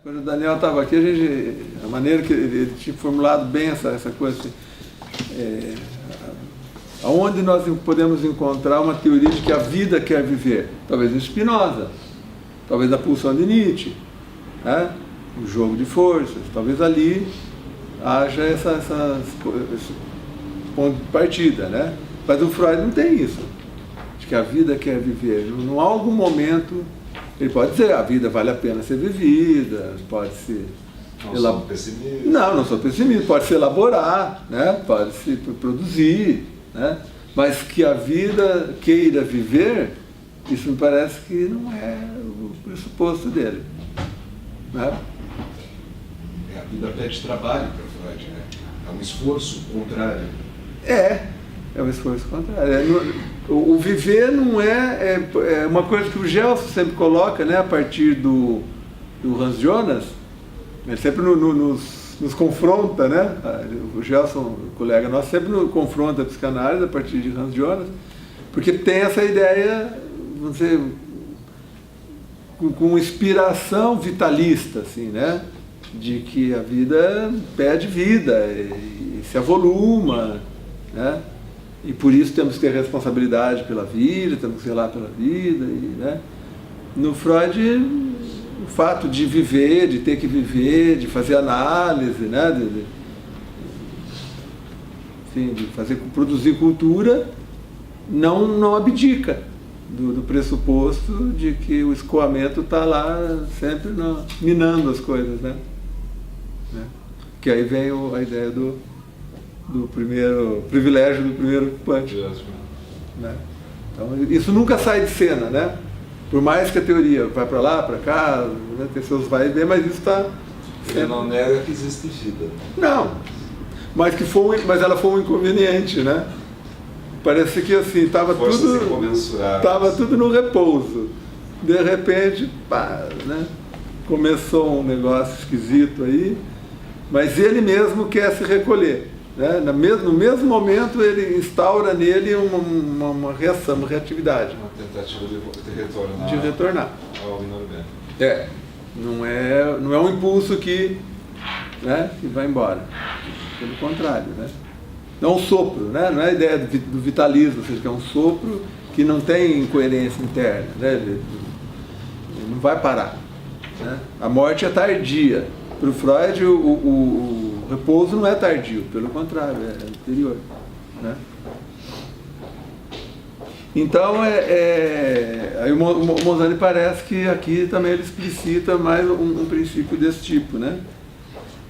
Quando o Daniel estava aqui, a maneira que ele tinha formulado bem essa coisa, assim, aonde nós podemos encontrar uma teoria de que a vida quer viver? Talvez em Spinoza, talvez na pulsão de Nietzsche, né? O jogo de forças, talvez ali haja esse ponto de partida, né? Mas o Freud não tem isso, de que a vida quer viver. Não há algum momento, ele pode dizer, a vida vale a pena ser vivida, pode se... Não sou pessimista. Não sou pessimista, pode se elaborar, né? Pode se produzir, né? Mas que a vida queira viver, isso me parece que não é o pressuposto dele, né? A vida pede trabalho para Freud, né? É um esforço contrário. É um esforço contrário. O viver não é uma coisa que o Gelson sempre coloca, né? A partir do Hans Jonas, ele sempre nos confronta, né? O Gelson, o colega nosso, sempre nos confronta a psicanálise a partir de Hans Jonas, porque tem essa ideia, vamos dizer, com inspiração vitalista, assim, né? De que a vida pede vida e se avoluma, né? E por isso temos que ter responsabilidade pela vida, temos que zelar pela vida, né? No Freud, o fato de viver, de ter que viver, de fazer análise, né? De produzir cultura, não abdica do pressuposto de que o escoamento está lá sempre minando as coisas, né? Que aí vem a ideia do primeiro privilégio do primeiro ocupante, né? Então isso nunca sai de cena, né? Por mais que a teoria vai para lá, para cá, né, tem seus vai e vem, mas isso está... Ele não nega que existe vida. Não, mas ela foi um inconveniente, né? Parece que assim, estava tudo no repouso. De repente, pá, né? Começou um negócio esquisito aí, mas ele mesmo quer se recolher, né? No mesmo momento ele instaura nele uma reação, uma reatividade. Uma tentativa de retornar ao inorgânico. Não é um impulso que vai embora. Pelo contrário, né? Não é um sopro, né? Não é a ideia do vitalismo, ou seja, que é um sopro que não tem incoerência interna, né? Ele não vai parar, né? A morte é tardia. Para o Freud, o repouso não é tardio, pelo contrário, é anterior, né? Então, aí o Mozani parece que aqui também ele explicita mais um princípio desse tipo, né?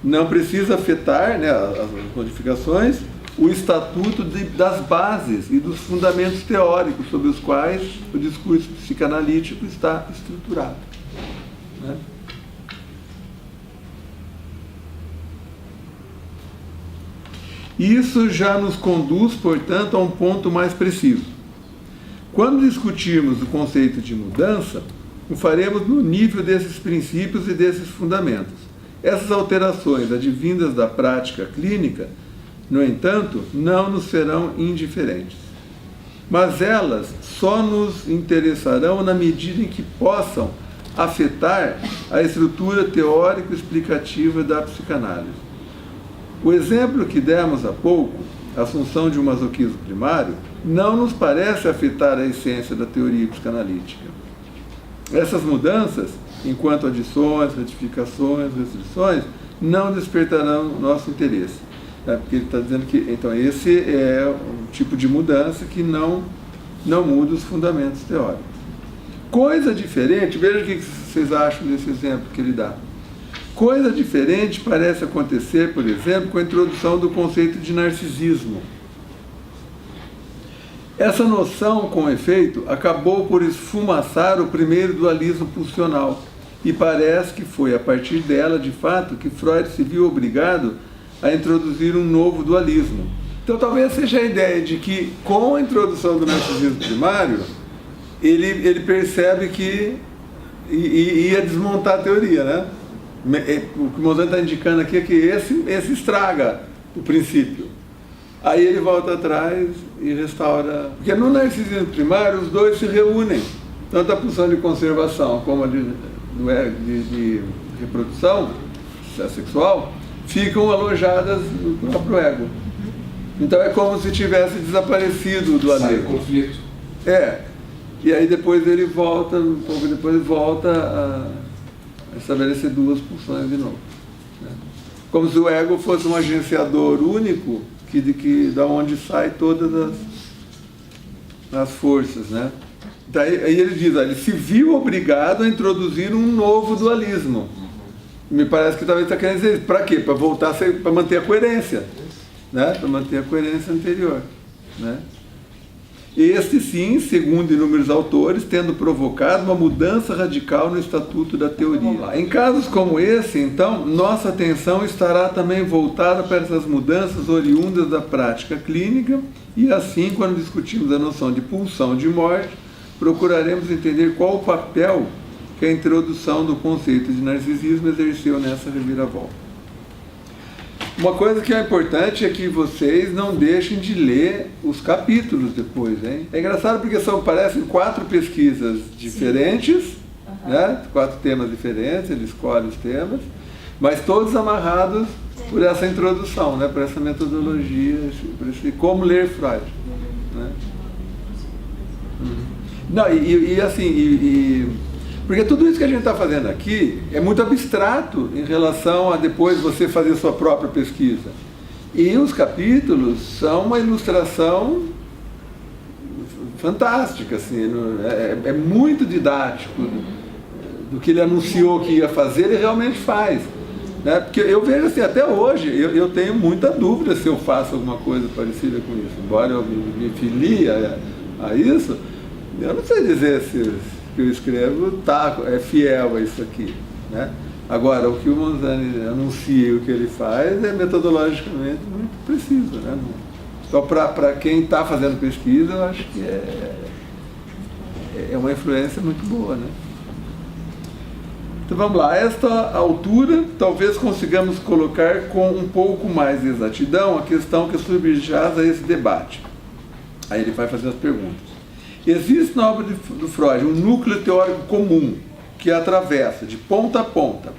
Não precisa afetar, né, as modificações, o estatuto das bases e dos fundamentos teóricos sobre os quais o discurso psicanalítico está estruturado, né? Isso já nos conduz, portanto, a um ponto mais preciso. Quando discutirmos o conceito de mudança, o faremos no nível desses princípios e desses fundamentos. Essas alterações advindas da prática clínica, no entanto, não nos serão indiferentes. Mas elas só nos interessarão na medida em que possam afetar a estrutura teórico-explicativa da psicanálise. O exemplo que demos há pouco, a assunção de um masoquismo primário, não nos parece afetar a essência da teoria psicanalítica. Essas mudanças, enquanto adições, retificações, restrições, não despertarão nosso interesse. Porque ele está dizendo que, então, esse é um tipo de mudança que não muda os fundamentos teóricos. Coisa diferente, veja o que vocês acham desse exemplo que ele dá. Coisa diferente parece acontecer, por exemplo, com a introdução do conceito de narcisismo. Essa noção, com efeito, acabou por esfumaçar o primeiro dualismo pulsional, e parece que foi a partir dela, de fato, que Freud se viu obrigado a introduzir um novo dualismo. Então talvez seja a ideia de que, com a introdução do narcisismo primário, ele percebe que ia desmontar a teoria, né? O que o Mozani está indicando aqui é que esse estraga o princípio. Aí ele volta atrás e restaura. Porque no narcisismo primário os dois se reúnem, tanto a pulsão de conservação como a de reprodução sexual, ficam alojadas no próprio ego. Então é como se tivesse desaparecido do Sai o amigo. conflito. E aí depois ele volta, um pouco depois volta a estabelecer duas pulsões de novo. Né? Como se o ego fosse um agenciador único da onde sai todas as forças, né? Daí, aí ele diz, ele se viu obrigado a introduzir um novo dualismo. Me parece que talvez está querendo dizer isso. Para quê? Para voltar, para manter a coerência, né? Para manter a coerência anterior, né? Este sim, segundo inúmeros autores, tendo provocado uma mudança radical no estatuto da teoria. Em casos como esse, então, nossa atenção estará também voltada para essas mudanças oriundas da prática clínica e assim, quando discutimos a noção de pulsão de morte, procuraremos entender qual o papel que a introdução do conceito de narcisismo exerceu nessa reviravolta. Uma coisa que é importante é que vocês não deixem de ler os capítulos depois, hein? É engraçado porque parecem 4 pesquisas diferentes, né? 4 temas diferentes, ele escolhe os temas, mas todos amarrados por essa introdução, né? Por essa metodologia, por esse como ler Freud, né? Não, porque tudo isso que a gente está fazendo aqui é muito abstrato em relação a depois você fazer sua própria pesquisa. E os capítulos são uma ilustração fantástica, assim, é muito didático do que ele anunciou que ia fazer, ele realmente faz. Né? Porque eu vejo assim, até hoje, eu tenho muita dúvida se eu faço alguma coisa parecida com isso. Embora eu me filie a isso, eu não sei dizer se que eu escrevo é fiel a isso aqui, né? Agora, o que o Monzani anuncia e o que ele faz é metodologicamente muito preciso, né? Então, para quem está fazendo pesquisa, eu acho que é uma influência muito boa, né? Então vamos lá, a esta altura talvez consigamos colocar com um pouco mais de exatidão a questão que subjaz a esse debate. Aí ele vai fazer as perguntas. Existe na obra do Freud um núcleo teórico comum que atravessa de ponta a ponta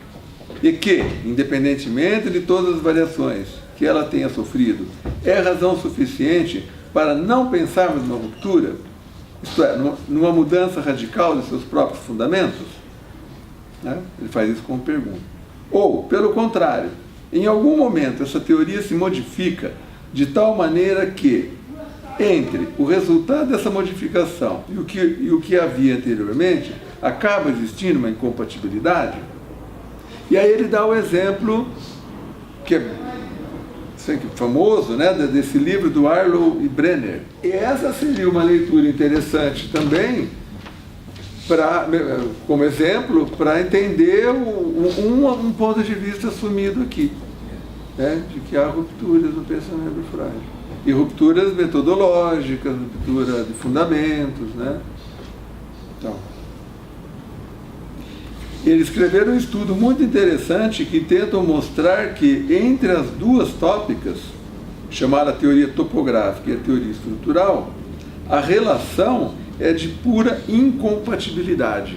e que, independentemente de todas as variações que ela tenha sofrido, é razão suficiente para não pensarmos numa ruptura, isto é, numa mudança radical de seus próprios fundamentos? Né? Ele faz isso como pergunta. Ou, pelo contrário, em algum momento essa teoria se modifica de tal maneira que, entre o resultado dessa modificação e o que havia anteriormente, acaba existindo uma incompatibilidade? E aí ele dá o exemplo que é famoso, né, desse livro do Arlo e Brenner. E essa seria uma leitura interessante também, como exemplo, para entender um ponto de vista assumido aqui, né, de que há rupturas no pensamento do Freud. E rupturas metodológicas, ruptura de fundamentos, né? Então, eles escreveram um estudo muito interessante que tentam mostrar que entre as duas tópicas, chamada teoria topográfica e a teoria estrutural, a relação é de pura incompatibilidade.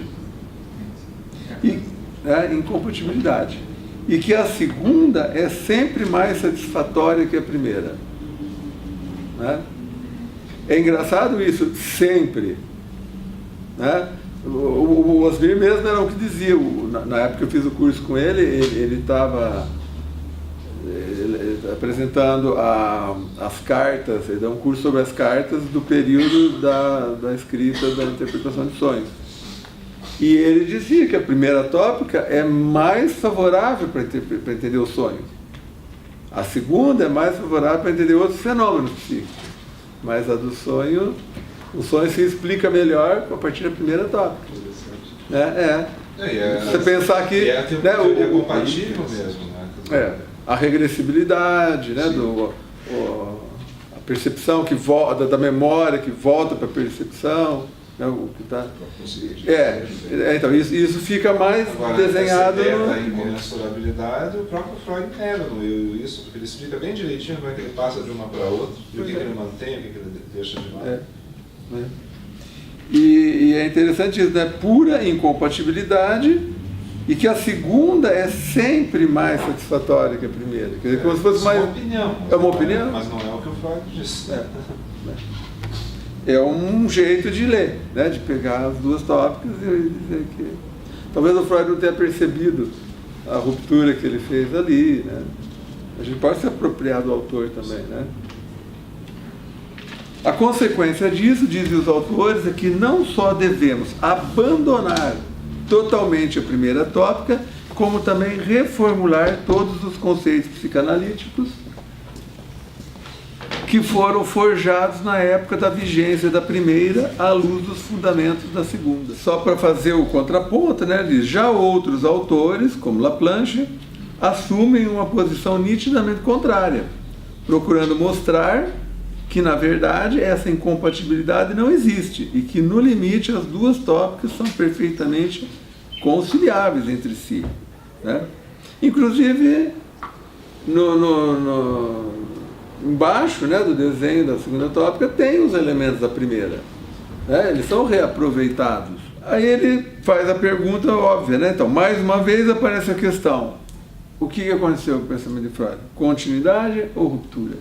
Incompatibilidade. E que a segunda é sempre mais satisfatória que a primeira. Né? É engraçado isso, sempre. Né? O Osmir mesmo era o que dizia, na época que eu fiz o curso com ele estava apresentando as cartas, ele dá um curso sobre as cartas do período da escrita da interpretação de sonhos. E ele dizia que a primeira tópica é mais favorável para entender o sonho. A segunda é mais favorável para entender outros fenômenos psíquicos. Mas a do sonho, o sonho se explica melhor a partir da primeira tópica. Você pensar que... É a teoria compatível mesmo, né? A regressibilidade, né? A percepção que volta, da memória que volta para a percepção. Né? O que tá... Então, isso fica mais agora, desenhado... Essa ideia da incomensurabilidade, o próprio Freud nega isso, porque ele explica bem direitinho como é que ele passa de uma para outra, e o que ele mantém, o que ele deixa de lado. E é interessante isso, né? Pura incompatibilidade e que a segunda é sempre mais satisfatória que a primeira. Quer dizer, como se fosse mais... É uma opinião. É uma opinião? Mas não é o que o Freud disse. É um jeito de ler, né? De pegar as duas tópicas e dizer que... Talvez o Freud não tenha percebido a ruptura que ele fez ali, né? A gente pode se apropriar do autor também, né? A consequência disso, dizem os autores, é que não só devemos abandonar totalmente a primeira tópica, como também reformular todos os conceitos psicanalíticos que foram forjados na época da vigência da primeira, à luz dos fundamentos da segunda. Só para fazer o contraponto, né, diz, já outros autores, como Laplanche, assumem uma posição nitidamente contrária, procurando mostrar que, na verdade, essa incompatibilidade não existe e que, no limite, as duas tópicas são perfeitamente conciliáveis entre si, né? Inclusive, embaixo, né, do desenho da segunda tópica tem os elementos da primeira, né? Eles são reaproveitados. Aí ele faz a pergunta óbvia, né? Então, mais uma vez aparece a questão: o que aconteceu com o pensamento de Freud? Continuidade ou ruptura?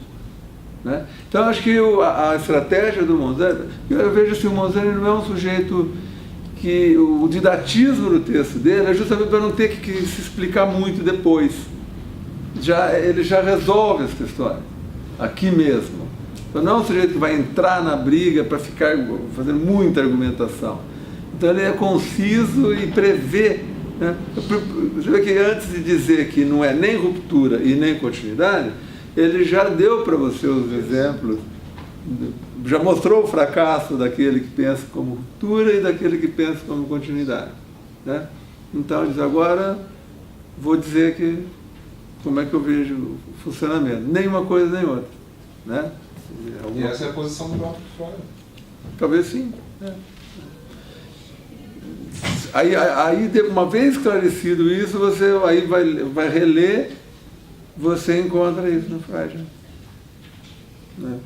Né? Então, acho que a estratégia do Monzani, eu vejo assim, o Monzani não é um sujeito que o didatismo do texto dele é justamente para não ter que se explicar muito depois. Ele já resolve as questões, aqui mesmo. Então, não é um sujeito que vai entrar na briga para ficar fazendo muita argumentação. Então, ele é conciso e prevê, né? Você vê que antes de dizer que não é nem ruptura e nem continuidade, ele já deu para você os exemplos, já mostrou o fracasso daquele que pensa como ruptura e daquele que pensa como continuidade, né? Então, ele diz, agora vou dizer como é que eu vejo o funcionamento. Nem uma coisa nem outra, né? E essa é a posição do próprio Freud. Talvez sim. Aí, uma vez esclarecido isso, você aí vai reler, você encontra isso no Freud, né?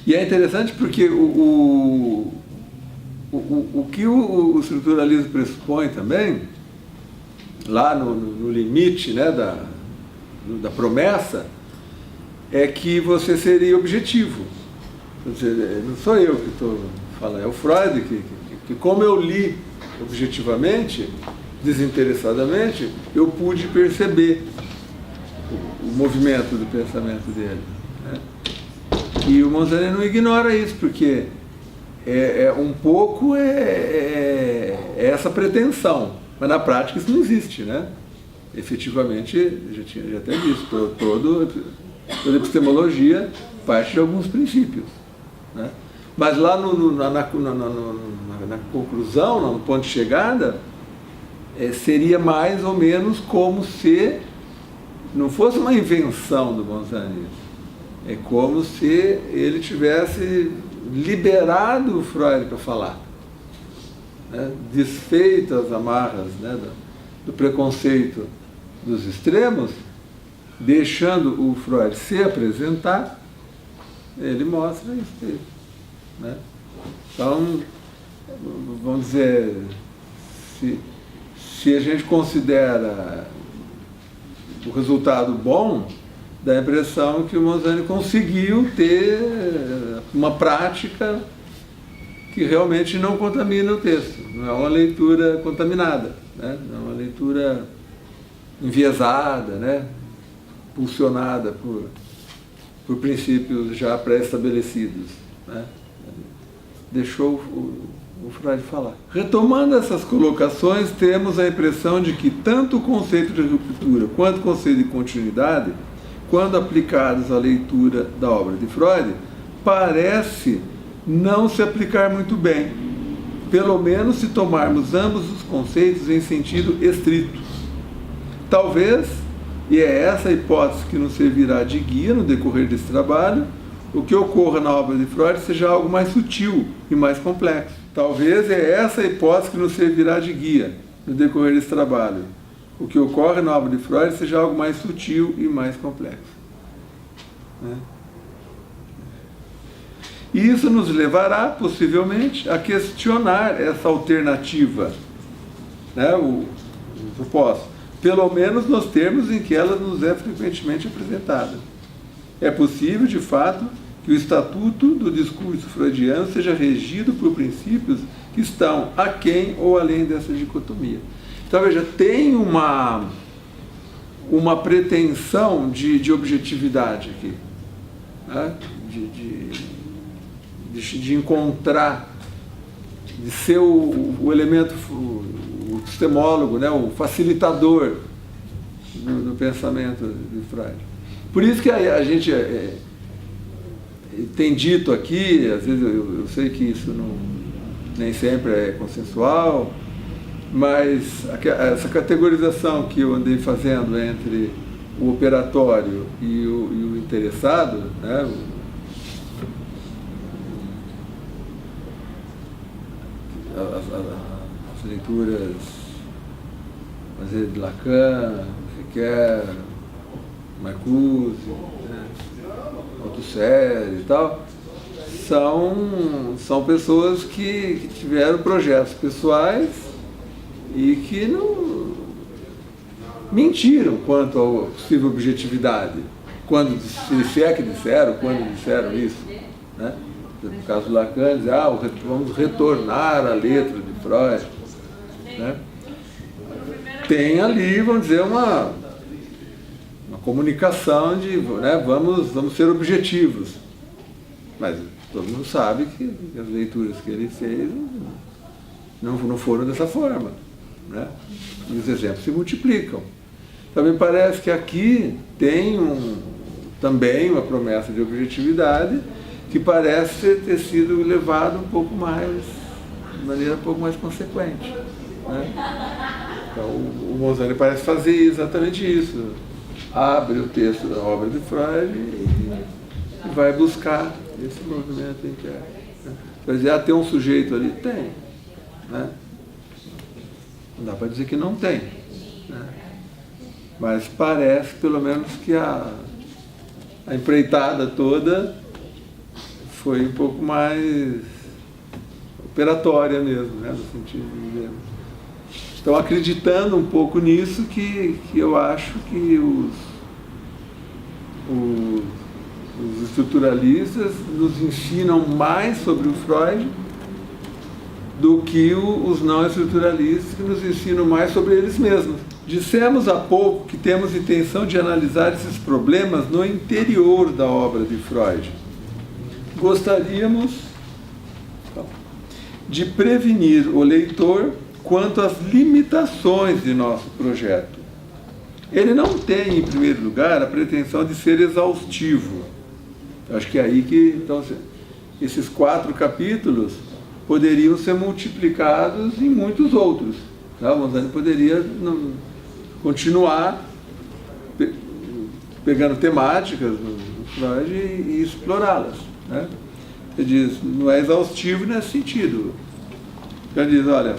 E é interessante porque o que o estruturalismo pressupõe também, lá no limite, né, da promessa, é que você seria objetivo. Não sou eu que estou falando, é o Freud que como eu li objetivamente, desinteressadamente, eu pude perceber o movimento do pensamento dele, né? E o Monzani não ignora isso, porque um pouco essa pretensão, mas na prática isso não existe, né? Efetivamente, já até disse, toda epistemologia parte de alguns princípios, né? Mas lá na conclusão, no ponto de chegada, seria mais ou menos como se não fosse uma invenção do Monzani. É como se ele tivesse liberado o Freud para falar, né? Desfeito as amarras, né, do preconceito dos extremos, deixando o Freud se apresentar, ele mostra isso, né? Então, vamos dizer, se a gente considera o resultado bom, dá a impressão que o Monzani conseguiu ter uma prática que realmente não contamina o texto, não é uma leitura contaminada, né? Não é uma leitura enviesada, né? Pulsionada por princípios já pré-estabelecidos, né? Deixou o Freud falar. Retomando essas colocações, temos a impressão de que tanto o conceito de ruptura quanto o conceito de continuidade, quando aplicados à leitura da obra de Freud, parece não se aplicar muito bem, pelo menos se tomarmos ambos os conceitos em sentido estrito. Talvez, e é essa a hipótese que nos servirá de guia no decorrer desse trabalho, o que ocorra na obra de Freud seja algo mais sutil e mais complexo. Talvez é essa a hipótese que nos servirá de guia no decorrer desse trabalho. O que ocorre na obra de Freud seja algo mais sutil e mais complexo, né? E isso nos levará, possivelmente, a questionar essa alternativa né, os opostos, pelo menos nos termos em que ela nos é frequentemente apresentada. É possível, de fato, que o estatuto do discurso freudiano seja regido por princípios que estão aquém ou além dessa dicotomia. Então, veja, tem uma pretensão de objetividade aqui, né? de encontrar, de ser o elemento, o epistemólogo, né? O facilitador do pensamento de Freud. Por isso que a gente tem dito aqui, às vezes eu sei que isso nem sempre é consensual, mas essa categorização que eu andei fazendo entre o operatório e o interessado, né, as leituras de Lacan, Ricoeur, Marcuse, né, Althusser e tal, são pessoas que tiveram projetos pessoais e que não mentiram quanto à possível objetividade, se é que disseram, quando disseram isso, né? No caso do Lacan, dizer, vamos retornar à letra de Freud, né? Tem ali, vamos dizer, uma comunicação de, né, vamos ser objetivos, mas todo mundo sabe que as leituras que ele fez não foram dessa forma, né? E os exemplos se multiplicam. Também parece que aqui tem também uma promessa de objetividade que parece ter sido levado de maneira um pouco mais consequente, né? Então o Monzani parece fazer exatamente isso. Abre o texto da obra de Freud e vai buscar esse movimento interno. Quer dizer, tem um sujeito ali? Tem, né? Não dá para dizer que não tem, né? Mas parece, pelo menos, que a empreitada toda foi um pouco mais operatória mesmo, né? No sentido de dizer. Estão acreditando um pouco nisso que eu acho que os estruturalistas nos ensinam mais sobre o Freud do que os não estruturalistas, que nos ensinam mais sobre eles mesmos. Dissemos há pouco que temos intenção de analisar esses problemas no interior da obra de Freud. Gostaríamos de prevenir o leitor quanto às limitações de nosso projeto. Ele não tem, em primeiro lugar, a pretensão de ser exaustivo. Acho que é aí que, então, esses 4 capítulos poderiam ser multiplicados em muitos outros. Tá? O Monzani poderia continuar pegando temáticas no Freud e explorá-las, né? Ele diz, não é exaustivo nesse sentido. Ele diz, olha,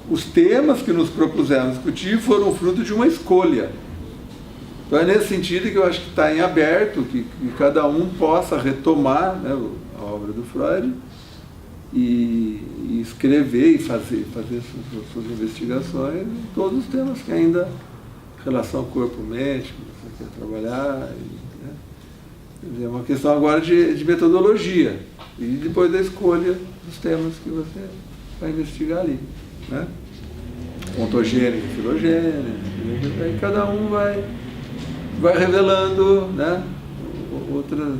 os temas que nos propusemos discutir foram fruto de uma escolha. Então é nesse sentido que eu acho que está em aberto, que cada um possa retomar, né, a obra do Freud e escrever e fazer suas investigações em todos os temas que ainda relação corpo-mente, que você quer trabalhar, né? É uma questão agora de metodologia e depois da escolha dos temas que você vai investigar ali, né? Ontogênica e filogênica, aí cada um vai revelando, né, outras,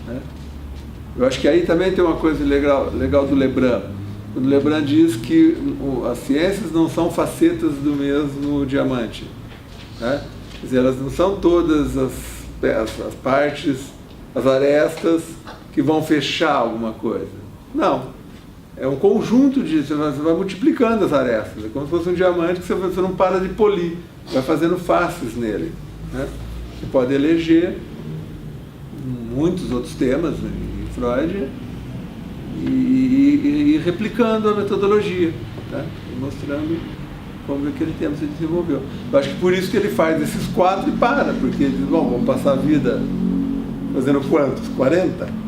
né? Eu acho que aí também tem uma coisa legal do Lebrun. Quando Lebrun diz que as ciências não são facetas do mesmo diamante, né? Quer dizer, elas não são todas as partes, as arestas que vão fechar alguma coisa. Não. É um conjunto disso, você vai multiplicando as arestas. É como se fosse um diamante que você não para de polir, vai fazendo faces nele, né? Você pode eleger muitos outros temas em Freud e replicando a metodologia, tá? E mostrando como aquele tema se desenvolveu. Eu acho que por isso que ele faz esses 4 e para, porque ele diz, bom, vamos passar a vida fazendo quantos? 40?